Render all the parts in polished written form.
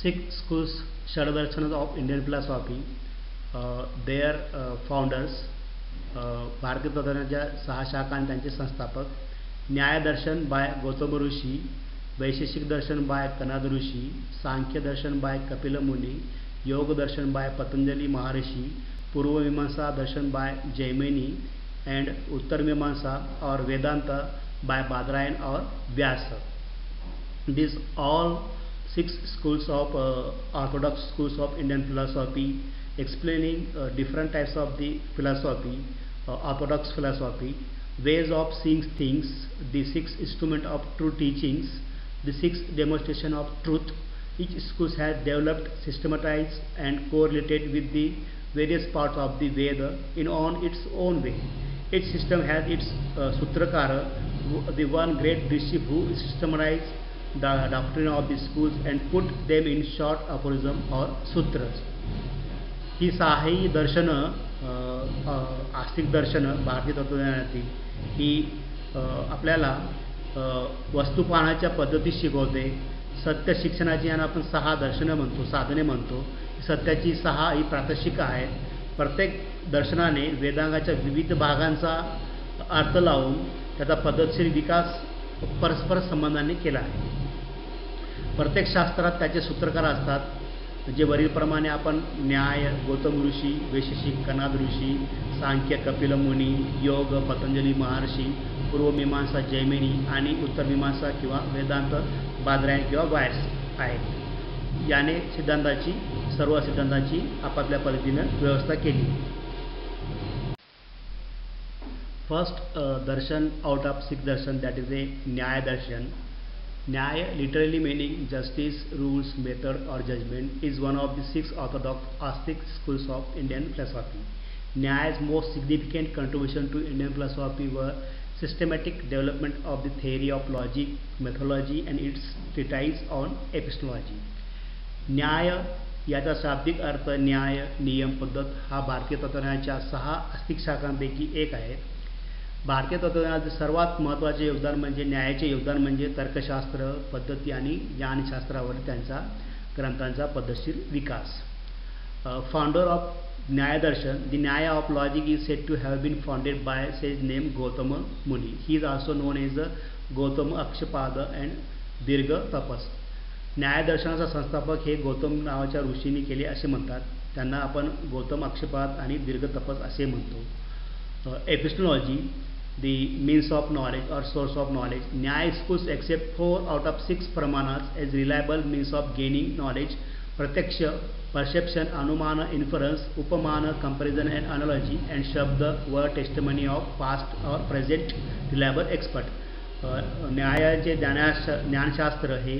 Six schools षडदर्शनं of Indian philosophy. Their founders, भारतीय तत्त्वज्ञानाच्या 6 शाखा आणि त्यांचे संस्थापक. न्याय दर्शन बाय गौतम ऋषी, वैशेषिक दर्शन बाय कणाद ऋषी, सांख्य दर्शन बाय कपिल मुनी, योग दर्शन बाय पतंजलि महर्षि, पूर्व मीमांसा दर्शन बाय जैमिनी, एंड उत्तर मीमांसा और Vedanta by Badarayana or Vyasa. These all 6 schools of orthodox schools of Indian philosophy, explaining different types of the philosophy, orthodox philosophy, ways of seeing things, the 6 instrument of true teachings, the 6 demonstration of truth. Each school has developed, systematized and correlated with the various parts of the Veda on its own way. Each system has its Sutrakara, the one great rishi who systematized the doctrine of the schools and put them in short aphorism or sutras. ही 6ही दर्शन, आस्तिक दर्शन भारतीय तत्त्वज्ञानातील ही आपल्याला वस्तू पाहण्याच्या पद्धती शिकवते. सत्य शिक्षणाची यांना आपण 6 दर्शनं म्हणतो, साधने म्हणतो. सत्याची 6 ही प्रात्यक्षिक आहेत. प्रत्येक दर्शनाने वेदांगाच्या विविध भागांचा अर्थ लावून त्याचा पद्धतशीर विकास परस्पर संबंधाने केला आहे. प्रत्येक शास्त्रात त्याचे सूत्रकार असतात, जे वरीलप्रमाणे आपण न्याय गौतम ऋषी, वैशेषिक कणाद ऋषी, सांख्य कपिल मुनी, योग पतंजलि महर्षी, पूर्व मीमांसा जैमिनी आणि उत्तर मीमांसा किंवा वेदांत बादरायण किंवा वायस आहेत. याने सिद्धांताची, सर्व सिद्धांताची आपापल्या पद्धतीने व्यवस्था केली. First Darshan out of 6 Darshan, that is a न्याय दर्शन. न्याय, literally meaning justice, rules, method or judgment, is one of the 6 orthodox Astic schools of Indian philosophy. Nyaya's most significant contribution to Indian philosophy were systematic development of the theory of logic, methodology and its treatise on epistemology. न्याय याचा शाब्दिक अर्थ न्याय, नियम, पद्धत हा भारतीय तत्त्वज्ञानाच्या 6 आस्तिक शाखांपैकी एक आहे. भारतीय तत्त्वज्ञानाचे सर्वात महत्त्वाचे योगदान म्हणजे न्यायाचे योगदान म्हणजे तर्कशास्त्र, पद्धती आणि ज्ञानशास्त्रावर त्यांचा ग्रंथांचा पद्धतशीर विकास. Founder of Nyaya Darshan, the Nyaya of logic is said to have been founded by sage name Gautam Muni. He is also known as Gautam Akshapada and Dirgha Tapas. न्यायदर्शनाचा संस्थापक हे गौतम नावाच्या ऋषींनी केले असे म्हणतात. त्यांना आपण गौतम अक्षपाद आणि दीर्घ तपस असे म्हणतो. एपिस्टेमॉलॉजी, the means of knowledge or source of knowledge. Nyaya schools accept 4 out of 6 pramanas as reliable means of gaining knowledge. Pratyaksha, perception, anumana, inference, upamana, comparison and analogy, and shabda, word, testimony of past or present reliable expert. न्यायाचे ज्ञानशास्त्र हे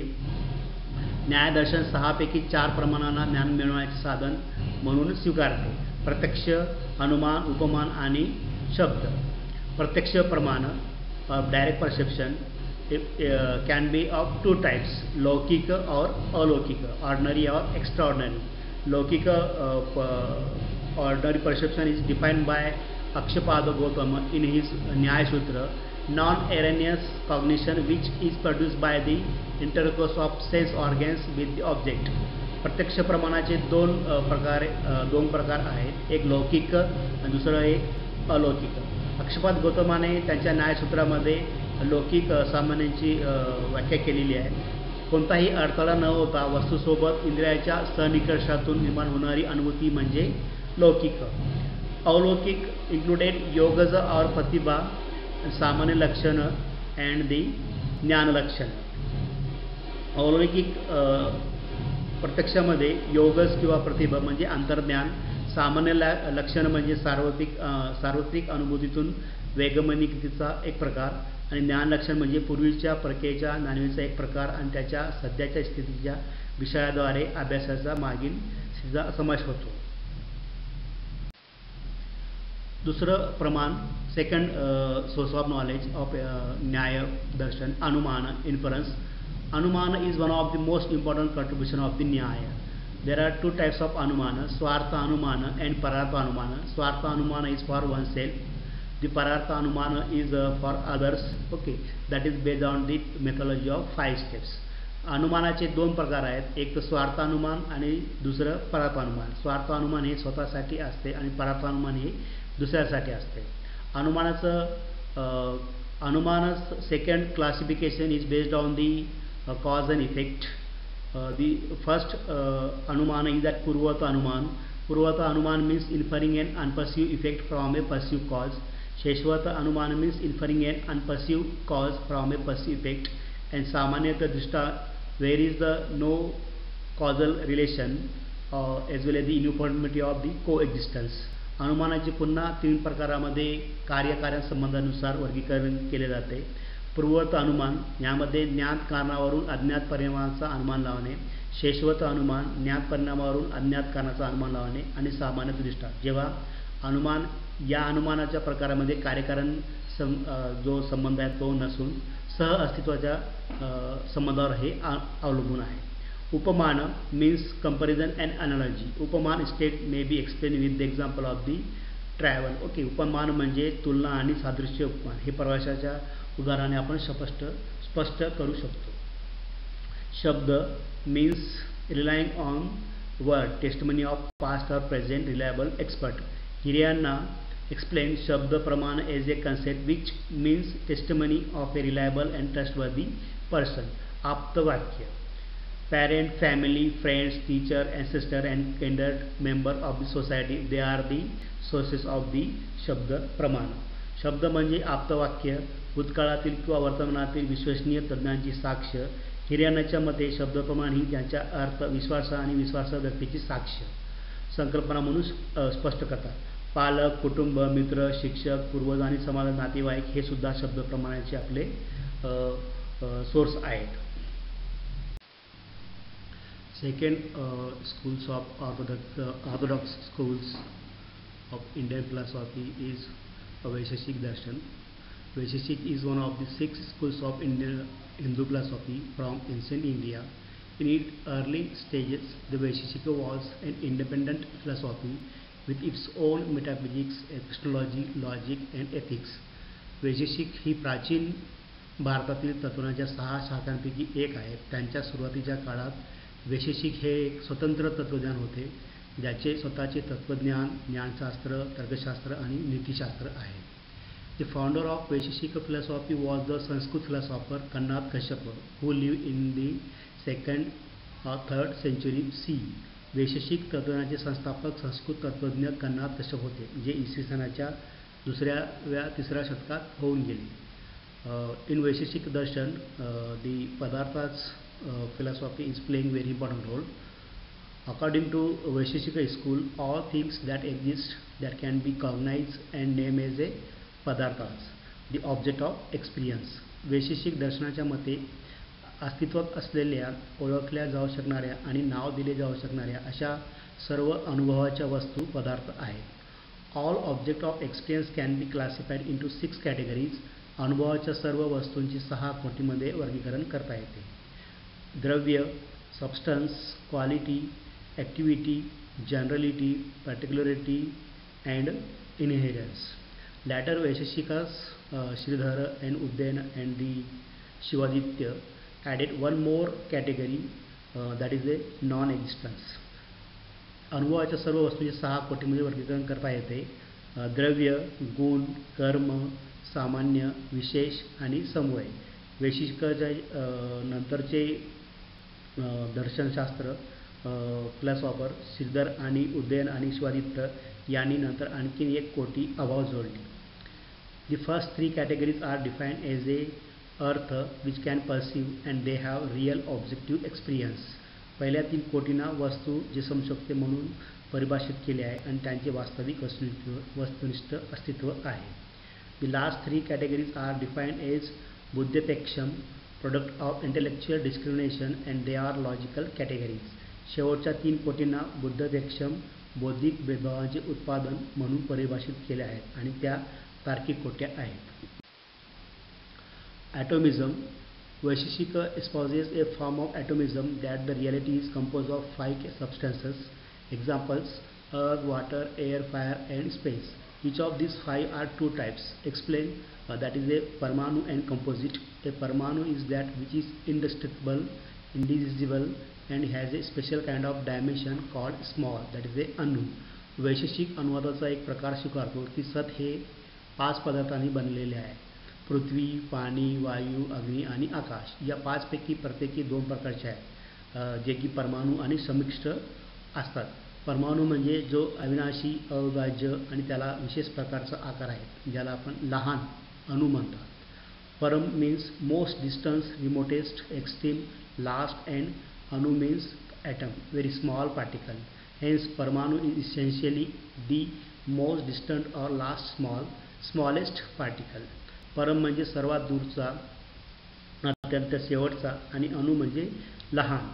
न्यायदर्शन 6 पैकी 4 प्रमाणांना ज्ञान मिळवण्याचे साधन म्हणून स्वीकारते. प्रत्यक्ष, अनुमान, उपमान आणि शब्द. प्रत्यक्ष प्रमाण, direct perception, can be of 2 types, लौकिक और अलौकिक, ordinary और extraordinary. लौकिक ordinary perception is defined by Akshapada Gautama in his Nyaya Sutra. Non-erroneous cognition which is produced by the intercourse of sense organs with the object. प्रत्यक्ष प्रमाणाचे 2 प्रकार आहेत, एक लौकिक आणि दुसरं एक अलौकिक. अक्षपाद गौतमाने त्यांच्या न्यायसूत्रामध्ये लौकिक सामान्यांची व्याख्या केलेली आहे. कोणताही अडथळा न होता वस्तूसोबत इंद्रियाच्या सनिकर्षातून निर्माण होणारी अनुभूती म्हणजे लौकिक. अलौकिक included योगज और प्रतिभा, सामान्य लक्षण अँड दी ज्ञान लक्षण. अलौकिक प्रत्यक्षामध्ये योगज किंवा प्रतिभा म्हणजे अंतर्ज्ञान, सामान्य लक्षण म्हणजे सार्वत्रिक अनुभूतीतून वैगमनिकतेचा एक प्रकार आणि ज्ञान लक्षण म्हणजे पूर्वीच्या प्रक्रियेच्या जाणीवेचा एक प्रकार आणि त्याच्या सध्याच्या स्थितीच्या विषयाद्वारे अभ्यासाचा मागील समावेश होतो. दुसरं प्रमाण, second source of knowledge of Nyaya दर्शन, अनुमान, inference. Anumana is one of the most important contribution of the Nyaya. There are 2 types of Anumana, Swartha Anumana and Parartha Anumana. Swartha Anumana is for oneself. The Parartha Anumana is for others. Okay, that is based on the methodology of 5 steps. अनुमानाचे दोन प्रकार आहेत, एक तर स्वार्थानुमान आणि दुसरं परार्थानुमान. स्वार्थानुमान हे स्वतःसाठी असते आणि परार्थानुमान हे दुसऱ्यासाठी असते. अनुमानाचं second classification is based on the cause and effect. The first anumana is that purvata anuman. Purvata anuman means inferring an unperceived effect from a perceived cause. Sheshvata anuman means inferring an unperceived cause from a perceived effect. And samanyata drishta, where is the no causal relation as well as the uniformity of the coexistence. अनुमानाचे पुन्हा तीन प्रकारामध्ये कार्यकार्यसंबंधानुसार वर्गीकरण केले जाते. पूर्वत अनुमान यामध्ये ज्ञात कारणावरून अज्ञात परिणामाचा अनुमान लावणे. शेषवत अनुमान ज्ञात परिणामावरून अज्ञात कारणाचा अनुमान लावणे. आणि सामान्य दृष्टा, जेव्हा अनुमान या अनुमानाच्या प्रकारामध्ये कार्यकारण जो संबंध आहे तो नसून सह अस्तित्वाच्या संबंधावर हे अवलंबून आहे. उपमान means comparison and analogy. उपमान state may be explained with the example of the travel. Okay, उपमान म्हणजे तुलना आणि सादृश्य उपमान. हे प्रवासाच्या उदाहरणाने आपण स्पष्ट करू शकतो. शब्द means relying on word, testimony of past or present reliable expert. हिरियांना explained शब्द प्रमाण as a concept which means testimony of a reliable and trustworthy person. आप्तवाक्य, parent, family, friends, teacher, ancestor and kindred member of the society, they are the sources of the शब्द प्रमाण. शब्द म्हणजे आप्तवाक्य, भूतकाळातील किंवा वर्तमानातील विश्वसनीय तज्ञांची साक्ष. हिरियानाच्या मते शब्द प्रमाण ही त्यांच्या अर्थ, विश्वास आणि विश्वास व्यक्तीची साक्ष संकल्पना म्हणून स्पष्ट करतात. पालक, कुटुंब, मित्र, शिक्षक, पूर्वज आणि समाज नातेवाईक हे सुद्धा शब्द प्रमाणाचे आपले सोर्स आहेत. Second, schools of orthodox schools of Indian philosophy is Vaisheshik Darshan. Vaisheshik is one of the 6 schools of Indian Hindu philosophy from ancient India. In its early stages, the Vaisheshika was an independent philosophy with its own metaphysics, epistemology, logic, and ethics. वैशेषिक ही प्राचीन भारतातील तत्त्वज्ञानाच्या 6 शाखांपैकी एक आहे. त्यांच्या सुरुवातीच्या काळात वैशेषिक हे एक स्वतंत्र तत्त्वज्ञान होते, ज्याचे स्वतःचे तत्त्वज्ञान, ज्ञानशास्त्र, तर्कशास्त्र आणि नीतिशास्त्र आहे. The founder of Vaisheshika philosophy was the Sanskrit philosopher Kanad Kashyap, who live in the 2nd or 3rd century CE. Vaisheshika तत्त्वज्ञानाचे संस्थापक संस्कृत तत्त्वज्ञ कन्नाद कश्यप होते, जे इसवी सनाच्या 2व्या-3व्या शतकात होऊन गेले. In Vaisheshik Darshan, the Padartha's philosophy is playing very important role. According to Vaisheshika school, all things that exist that can be cognized and named as a Padarthas, the object of experience. वैशेषिक दर्शनाच्या मते अस्तित्वात असलेल्या, ओळखल्या जाऊ शकणाऱ्या आणि नाव दिले जाऊ शकणाऱ्या अशा सर्व अनुभवाच्या वस्तू पदार्थ आहेत. All object of experience can be classified into 6 categories. अनुभवाच्या सर्व वस्तूंची 6 कोटीमध्ये वर्गीकरण करता येते. द्रव्य, substance, quality, activity, generality, particularity and inherence. Later वैशेषिकास Shridhar and Udayan and the Shivaditya added one more category, that is a non existence. अनुभवाच्या सर्व वस्तूंची 6 कोटीमध्ये वर्गीकरण करता येते. द्रव्य, गुण, कर्म, सामान्य, विशेष आणि समवय. वैशेषिकाच्या नंतरचे दर्शनशास्त्र फिलॉसॉफर श्रीधर आणि उदयन आणि शिवादित्य यांनी नंतर आणखी 1 कोटी अभाव जोडले. The first 3 categories are defined as a earth which can perceive and they have real objective experience. पहिल्या 3 कोटींना वस्तू जे समशक्ती म्हणून परिभाषित केले आहे आणि त्यांचे वास्तविक वस्तुनिष्ठ अस्तित्व आहे. The last 3 categories are defined as बुद्ध्यपेक्षम, product of intellectual discrimination and they are logical categories. शेवटच्या 3 कोटींना बुद्धपेक्षम, बौद्धिक भेदभावाचे उत्पादन म्हणून परिभाषित केले आहेत आणि त्या तार्किक कोट्या आहेत. Atomism. Vaisheshika espouses a form of atomism that the reality is composed of 5 substances. Examples: earth, water, air, fire and space. Each of these 5 are 2 types. Explain. That is a Parmanu and composite. A Parmanu is that which is indestructible indivisible and has a special kind of dimension called small, that is a अणु. वैशेषिक अनुवादाचा एक प्रकार स्वीकारतो की सत हे 5 पदार्थांनी बनलेले आहे. पृथ्वी, पाणी, वायू, अग्नी आणि आकाश. या 5 पैकी प्रत्येकी 2 प्रकारचे आहेत, जे की परमाणु आणि समिष्ट असतात. परमाणु म्हणजे जो अविनाशी, अविभाज्य आणि त्याला विशेष प्रकारचा आकार आहे, ज्याला आपण लहान अणु म्हणतात. परम means most distance, remotest, extreme, last, and anu means atom, very small particle. Hence Parmanu is essentially the most distant or smallest particle. परम म्हणजे सर्वात दूरचा, अत्यंत शेवटचा, आणि अणु म्हणजे लहान,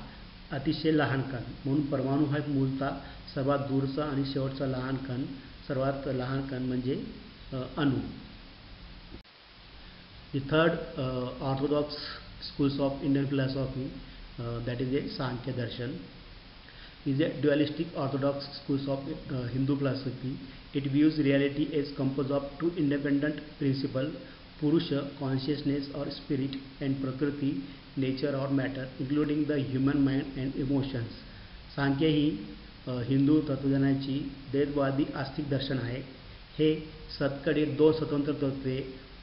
अतिशय लहान कण. म्हणून परमाणु हा मूलतः सर्वात दूरचा आणि शेवटचा लहान कण. सर्वात लहान कण म्हणजे अणु. The third orthodox schools of Indian philosophy, that is a Sankhya Darshan, is a dualistic orthodox schools of Hindu philosophy. It views reality as composed of two independent principles, Purusha, consciousness or spirit, and Prakriti, nature or matter, including the human mind and emotions. सांख्य ही हिंदू तत्वज्ञानाची द्वैतवादी आस्तिक दर्शन आहे. हे सत्कडे 2 स्वतंत्र तत्वे,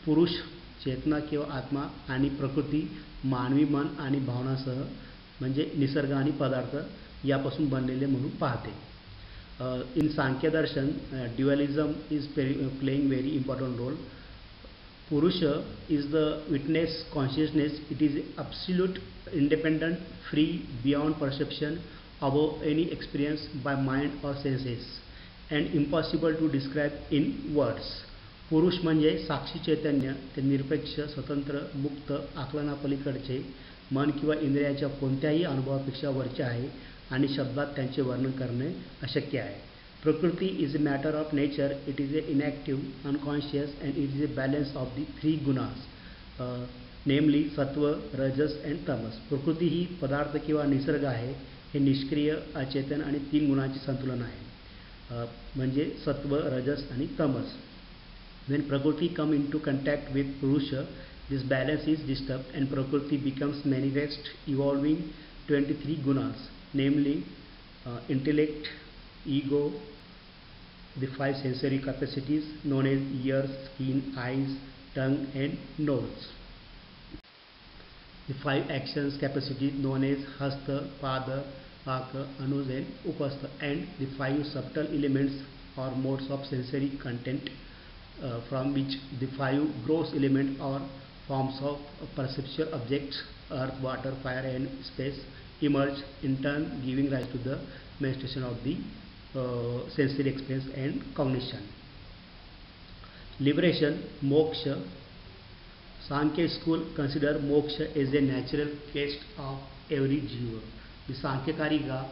पुरुष चेतना किंवा आत्मा आणि प्रकृती मानवी मन आणि भावनासह, म्हणजे निसर्ग आणि पदार्थ यापासून बनलेले म्हणून पाहते. In Sankhya darshan dualism is playing very important role. Purusha is the witness consciousness. It is absolute, independent, free, beyond perception, above any experience by mind और senses, and impossible to describe in words. पुरुष म्हणजे साक्षी चैतन्य, ते निरपेक्ष, स्वतंत्र, मुक्त, आकलनापलीकडचे, मन किंवा इंद्रियाच्या कोणत्याही अनुभवापेक्षा वरचे आहे आणि शब्दात त्यांचे वर्णन करणे अशक्य आहे. प्रकृती is a matter of nature. It is a inactive, unconscious, and it is a balance of the 3 gunas, नेमली सत्व, रजस अँड तमस. प्रकृती ही पदार्थ किंवा निसर्ग आहे. हे निष्क्रिय, अचेतन आणि 3 गुणांचे संतुलन आहे, म्हणजे सत्व, रजस आणि तमस. When Prakriti come into contact with Purusha, this balance is disturbed and Prakriti becomes manifest, evolving 23 gunas, namely intellect, ego, the 5 sensory capacities known as ears, skin, eyes, tongue and nose. The 5 actions capacities known as hasta, pada, paka, anuj and upastha, and the 5 subtle elements or modes of sensory content, from which the 5 gross elements or forms of perceptual objects, earth, water, fire and space, emerge, in turn giving rise to the manifestation of the sensory experience and cognition. Liberation, moksha. Sankhya school consider moksha as a natural quest of every jiva. The Sankhya Karika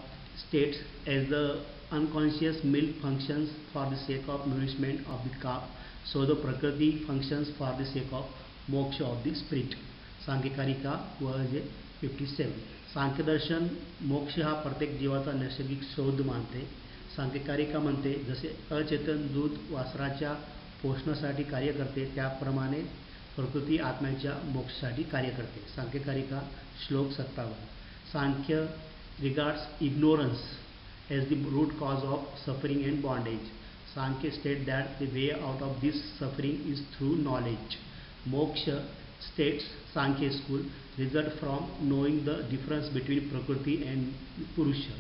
states as the unconscious milk functions for the sake of nourishment of the calf, so the Prakriti functions for the sake of moksha of the spirit. Sankhya Karika वर्ग 57. सांख्य दर्शन मोक्ष हा प्रत्येक जीवाचा नैसर्गिक शोध मानते. सांख्य कारिका म्हणते, जसे अचेतन दूध वासराच्या पोषणासाठी कार्य करते, त्याप्रमाणे प्रकृती आत्म्याच्या मोक्षासाठी कार्य करते. सांख्य कारिका श्लोक 57. सांख्य regards ignorance as the root cause of suffering and bondage. Sankhya state that the way out of this suffering is through knowledge. Moksha states Sankhya school result from knowing the difference between Prakriti and Purusha.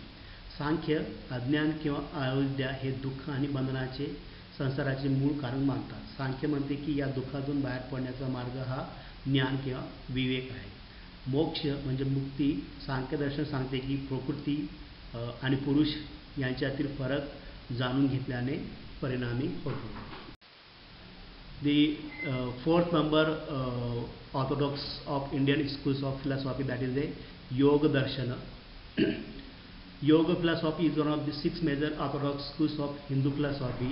सांख्य अज्ञान किंवा अविद्या हे दुःख आणि बंधनाचे संसाराचे मूळ कारण मानतात. सांख्य म्हणते की या दुःखातून बाहेर पडण्याचा मार्ग हा ज्ञान किंवा विवेक आहे. मोक्ष म्हणजे मुक्ती. सांख्य दर्शन सांगते की प्रकृती आणि पुरुष यांच्यातील फरक जाणून घेतल्याने परिणामी होतो. The fourth member orthodox of Indian schools of philosophy, that is a Yoga Darshana. Yoga philosophy is one of the 6 major orthodox schools of Hindu philosophy.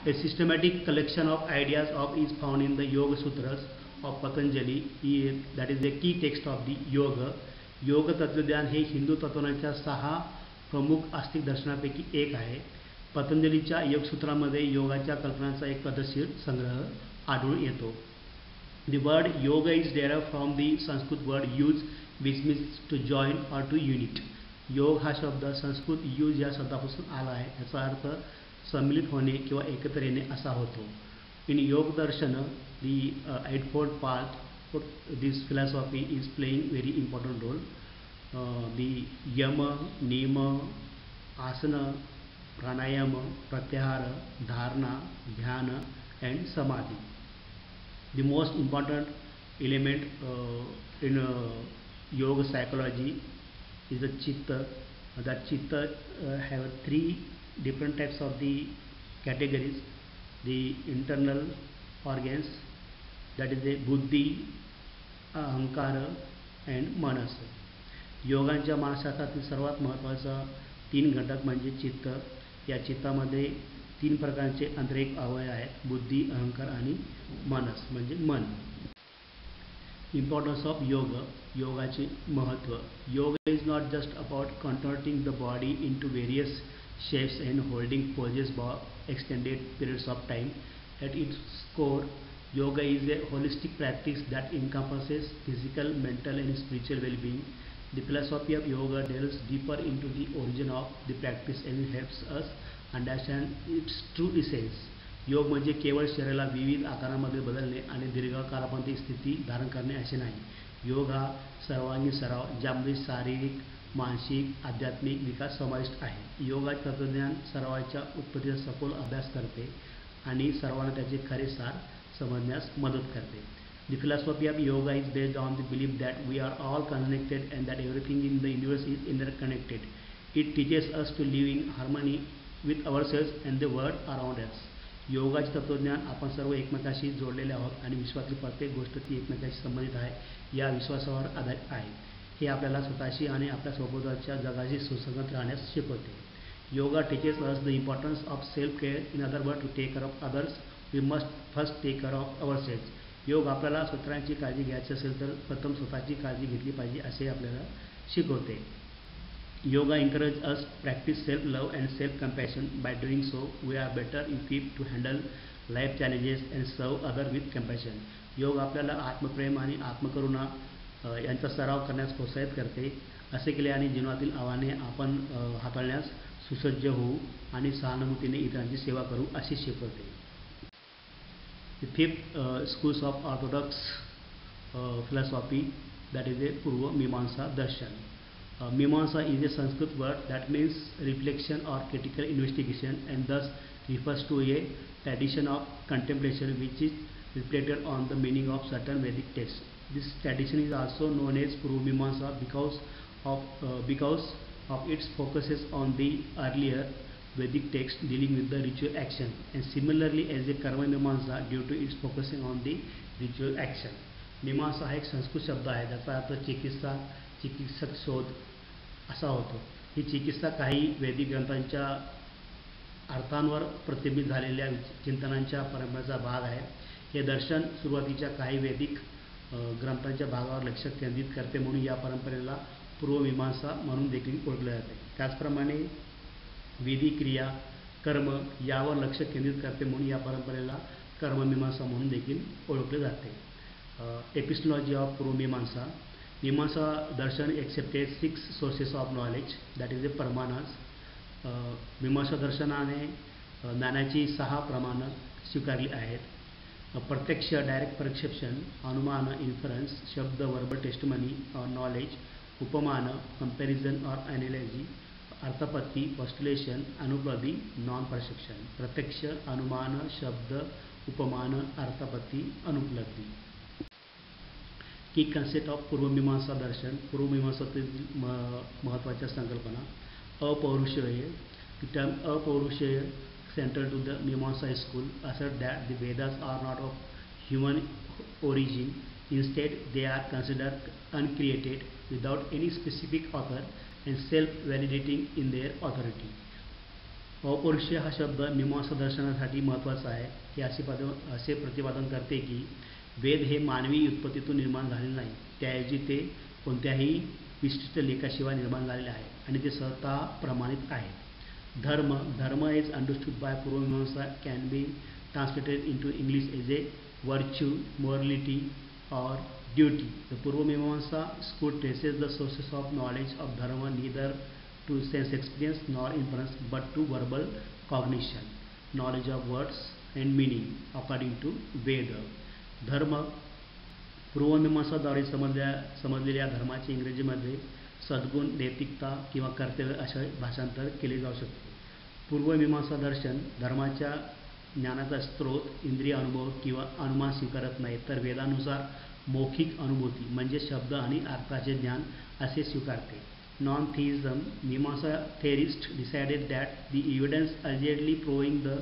A systematic collection of ideas is found in the Yoga Sutras of Patanjali, that is the key text of the Yoga. योग तत्वज्ञान हे हिंदू तत्वज्ञानाच्या 6 प्रमुख आस्तिक दर्शनापैकी एक आहे. पतंजलीच्या योगसूत्रामध्ये योगाच्या कल्पनांचा एक पद्धतशीर संग्रह आढळून येतो. The word yoga is derived from the Sanskrit word use, which means to join or to unite. Yoga हा शब्द संस्कृत यूज या शब्दापासून आला आहे. याचा अर्थ सम्मिलित होणे किंवा एकत्र येणे असा होतो. इन योग दर्शन the eightfold path for this philosophy is playing very important role. The yama, niyama, asana, pranayama, pratyahara, dharana, dhyana and samadhi. The most important element in yoga psychology is the chitta. That chitta have three different types of the categories. The internal organs, that is the बुद्धी, अहंकार and मनस. योगांच्या मानसशास्त्रातील सर्वात महत्त्वाचा 3 घटक म्हणजे चित्त. या चित्तामध्ये 3 प्रकारचे आंतरिक अवयव आहेत, बुद्धी, अहंकार आणि मनस म्हणजे मन. इम्पॉर्टन्स ऑफ योग. योगाचे महत्त्व. Yoga is not just about converting the body into various shapes and holding poses for extended periods of time. At its core, yoga is a holistic practice that encompasses physical, mental and spiritual well-being. The philosophy of yoga delves deeper into the origin of the practice and helps us understand its true essence. योग म्हणजे केवळ शरीराला विविध आकारामध्ये बदलणे आणि दीर्घकाळापर्यंत स्थिती धारण करणे असे नाही. योग हा सर्वांगीण सराव ज्यामध्ये शारीरिक, मानसिक, आध्यात्मिक विकास समाविष्ट आहे. योगाचे तत्वज्ञान सरावाच्या उत्पत्तीचा सखोल अभ्यास करते आणि सर्वांना त्याचे खरे सार समजण्यास मदत करते. The philosophy of yoga is based on the belief that we are all connected and that everything in the universe is interconnected. It teaches us to live in harmony with ourselves and the world around us. योगाचे तत्वज्ञान आपण सर्व एकमेकाशी जोडलेले आहोत आणि विश्वातली प्रत्येक गोष्ट ती एकमेकाशी संबंधित आहे या विश्वासावर आधारित आहे. हे आपल्याला स्वतःशी आणि आपल्या सोबतच्या जगाशी सुसंगत राहण्यास शिकवते. Yoga teaches us the importance of self care. In other word, to take care of others we must first take care of our self. Yoga आपल्याला स्वतःची काळजी घ्यायची असेल तर प्रथम स्वतःची काळजी घेतली पाहिजे असे आपल्याला शिकवते. Yoga encourages us practice self-love and self-compassion. By doing so, we are better equipped to handle life challenges and serve others with compassion. योग आपल्याला आत्मप्रेम आणि आत्मकरुणा यांचा सराव करण्यास प्रोत्साहित करते. असे केले आणि जीवनातील आव्हाने आपण हाताळण्यास सुसज्ज होऊ आणि सहानुभूतीने इतरांची सेवा करू असे शिकवते. The fifth schools of orthodox philosophy, that is a पूर्व मीमांसा दर्शन. Mimamsa is a Sanskrit word that means reflection or critical investigation and thus refers to a tradition of contemplation which is reflected on the meaning of certain Vedic texts. This tradition is also known as Purva Mimamsa because of its focuses on the earlier Vedic text dealing with the ritual action, and similarly as a Karma Mimamsa due to its focusing on the ritual action. मीमांसा हा एक संस्कृत शब्द आहे ज्याचा अर्थ चिकित्सा, चिकित्सक शोध असा होतो. ही चिकित्सा काही वैदिक ग्रंथांच्या अर्थांवर प्रतिबिंबित झालेल्या चिंतनांच्या परंपरेचा भाग आहे. हे दर्शन सुरुवातीच्या काही वैदिक ग्रंथांच्या भागावर लक्ष केंद्रित करते म्हणून या परंपरेला पूर्वमीमांसा म्हणून देखील ओळखले जाते. त्याचप्रमाणे विधी, क्रिया, कर्म यावर लक्ष केंद्रित करते म्हणून या परंपरेला कर्ममीमांसा म्हणून देखील ओळखले जाते. Epistemology of Purvamimamsa. Mimamsa darshan accepted 6 sources of knowledge, that is a प्रमाणास. मीमांसा दर्शनाने ज्ञानाची 6 प्रमाणं स्वीकारली आहेत. Pratyaksha direct perception, anuman inference, shabda verbal testimony और नॉलेज, उपमान कंपॅरिझन और analogy, arthapatti postulation, anupalabdhi non perception. प्रत्यक्ष, अनुमान, शब्द, उपमान, अर्थपत्ती, अनुपलब्धी. की कन्सेप्ट ऑफ पूर्वमीमांसा दर्शन. पूर्वमीमांसातील महत्त्वाच्या संकल्पना. अपौरुषेय. The term अपौरुषेय central to the Mimamsa school assert that the Vedas are not of human origin. Instead, they are considered uncreated, without any specific author, and self-validating in their authority. अपौरुषेय हा शब्द मीमांसा दर्शनासाठी महत्त्वाचा आहे. हे असे प्रतिपादन करते की वेद हे मानवी उत्पत्तीतून निर्माण झालेले नाही, त्याऐवजी ते कोणत्याही विशिष्ट लेखाशिवाय निर्माण झालेले आहे आणि ते स्वतः प्रमाणित आहेत. Dharma is understood by Purvamimamsa can be translated into English as a virtue, morality और duty. The Purva-Mimamsa school traces the sources of knowledge of dharma neither to sense experience nor inference but to verbal cognition, knowledge of words and meaning according to Veda. धर्म पूर्वमीमांसाद्वारे समजलेल्या धर्माचे इंग्रजीमध्ये सद्गुण, नैतिकता किंवा कर्तव्य असे भाषांतर केले जाऊ शकते. पूर्वमीमांसा दर्शन धर्माच्या ज्ञानाचा स्रोत इंद्रिय अनुभव किंवा अनुमान स्वीकारत नाही, तर वेदानुसार मौखिक अनुभूती म्हणजे शब्द आणि अर्थाचे ज्ञान असे स्वीकारते. Non-theism Mimamsa theorists decided that the evidence allegedly proving the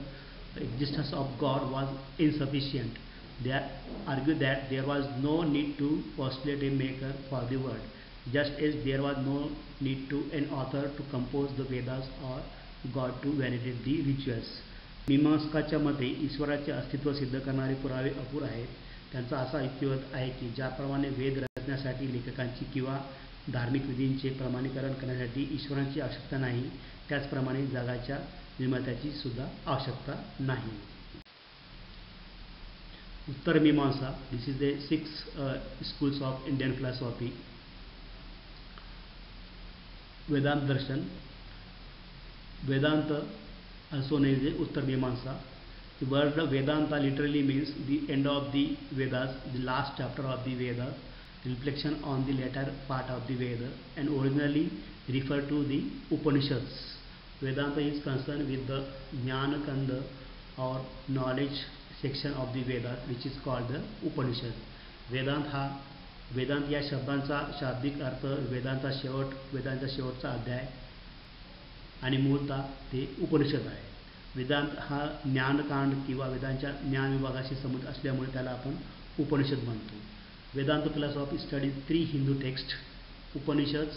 existence of God was insufficient. They argued that there was no need to postulate a maker for the world, just as there was no need to an author to compose the Vedas or God to validate the rituals. मीमांसकाच्या मते ईश्वराचे अस्तित्व सिद्ध करणारे पुरावे अपुर आहेत. त्यांचा असा युक्तिवाद आहे की ज्याप्रमाणे वेद रचण्यासाठी लेखकांची किंवा धार्मिक विधींचे प्रमाणीकरण करण्यासाठी ईश्वराची आवश्यकता नाही, त्याचप्रमाणे जगाच्या निर्मात्याची सुद्धा आवश्यकता नाही. Uttar Mimamsa, this is the 6 schools of Indian philosophy. Vedanta darshan, Vedanta also known as Uttar Mimamsa. The word Vedanta literally means the end of the Vedas, the last chapter of the Vedas, reflection on the latter part of the Veda, and originally referred to the Upanishads. Vedanta is concerned with the Jnana Kanda or knowledge section of the Vedas, which is called the Upanishad. Vedanta या शब्दांचा शाब्दिक अर्थ वेदांचा शेवटचा अध्याय आणि मूळतः ते उपनिषद आहे. वेदांत हा ज्ञानकांड किंवा वेदांच्या ज्ञान विभागाशी संबंध असल्यामुळे त्याला आपण उपनिषद म्हणतो. Vedanta philosophy studies 3 Hindu text, Upanishad,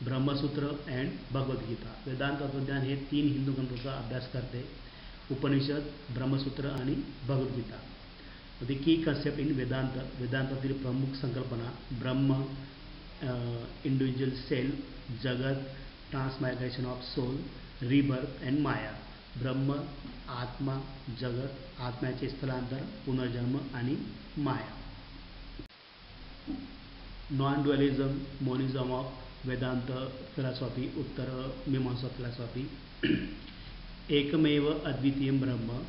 Brahmasutra and Bhagavad Gita. Vedanta तत्वज्ञान हे 3 हिंदू ग्रंथांचा अभ्यास करते, उपनिषद, ब्रह्मसूत्र आणि Bhagavad Gita. The key concept in Vedanta, वेदांतातील प्रमुख संकल्पना Brahman, individual self, jagat, transmigration of soul, rebirth and maya. ब्रह्म, आत्मा, जगत, आत्म्याचे स्थलांतर, पुनर्जन्म आणि माया. Non dualism, monism of Vedanta philosophy, Uttar Mimamsa philosophy. एकमेव अद्वितीयम ब्रह्म,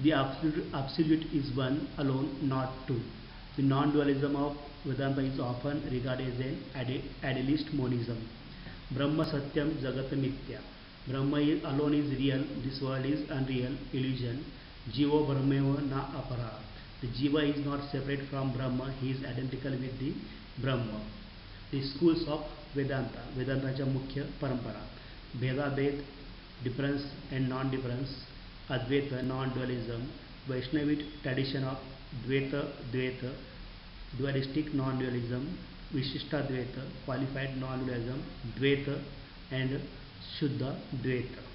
the absolute is one alone, not two. The non-dualism of Vedanta is often regarded as an idealist monism. Brahma Satyam Jagat Mithya. Brahma alone is real, this world is unreal, illusion. Jiva Brahmeva na apara. The Jiva is not separate from Brahma, he is identical with the Brahma. The schools of Vedanta, Vedantaच्या मुख्य परंपरा. भेदाभेद, difference and non-difference. Advaita, non-dualism. Vaishnavite tradition of Dvaita, Dvaita, dualistic non-dualism. Vishishtadvaita, qualified non-dualism. Dvaita and Shuddha Dvaita.